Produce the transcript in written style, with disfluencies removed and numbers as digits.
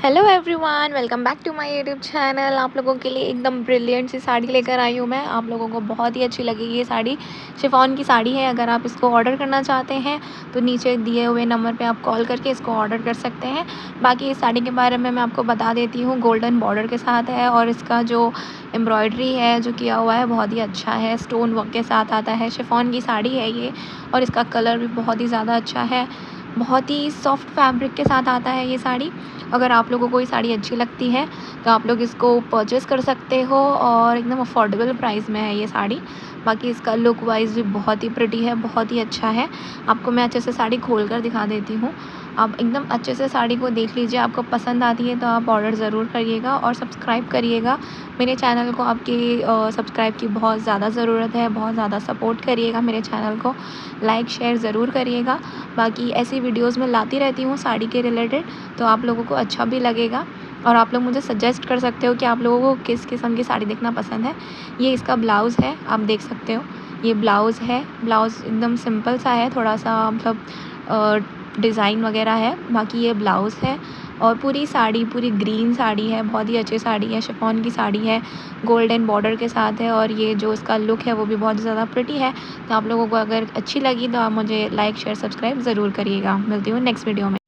Hello everyone, welcome back to my YouTube channel. आप लोगों के लिए एकदम ब्रिलियंट सी साड़ी लेकर आई हूँ मैं। आप लोगों को बहुत ही अच्छी लगेगी ये साड़ी। शिफॉन की साड़ी है। अगर आप इसको ऑर्डर करना चाहते हैं तो नीचे दिए हुए नंबर पे आप कॉल करके इसको ऑर्डर कर सकते हैं। बाकी इस साड़ी के बारे में मैं आपको बता देती हूँ। गोल्डन बॉर्डर के साथ है और इसका जो एम्ब्रॉयडरी है जो किया हुआ है बहुत ही अच्छा है। स्टोन वर्क के साथ आता है। शिफॉन की साड़ी है ये और इसका कलर भी बहुत ही ज़्यादा अच्छा है। बहुत ही सॉफ्ट फैब्रिक के साथ आता है ये साड़ी। अगर आप लोगों को ये साड़ी अच्छी लगती है तो आप लोग इसको परचेज़ कर सकते हो और एकदम अफोर्डेबल प्राइस में है ये साड़ी। बाकी इसका लुक वाइज़ भी बहुत ही प्रिटी है, बहुत ही अच्छा है। आपको मैं अच्छे से साड़ी खोल कर दिखा देती हूँ। आप एकदम अच्छे से साड़ी को देख लीजिए। आपको पसंद आती है तो आप ऑर्डर ज़रूर करिएगा और सब्सक्राइब करिएगा। मेरे चैनल को आपके सब्सक्राइब की बहुत ज़्यादा ज़रूरत है। बहुत ज़्यादा सपोर्ट करिएगा मेरे चैनल को। लाइक शेयर ज़रूर करिएगा। बाकी ऐसी वीडियोज़ मैं लाती रहती हूँ साड़ी के रिलेटेड, तो आप लोगों को अच्छा भी लगेगा। और आप लोग मुझे सजेस्ट कर सकते हो कि आप लोगों को किस किस्म की साड़ी देखना पसंद है। ये इसका ब्लाउज़ है, आप देख सकते हो। ये ब्लाउज़ है। ब्लाउज़ एकदम सिंपल सा है, थोड़ा सा मतलब डिज़ाइन वगैरह है। बाकी ये ब्लाउज़ है और पूरी साड़ी पूरी ग्रीन साड़ी है। बहुत ही अच्छी साड़ी है। शिफॉन की साड़ी है, गोल्डन बॉर्डर के साथ है और ये जो इसका लुक है वो भी बहुत ज़्यादा प्रिटी है। तो आप लोगों को अगर अच्छी लगी तो आप मुझे लाइक शेयर सब्सक्राइब ज़रूर करिएगा। मिलती हूँ नेक्स्ट वीडियो में।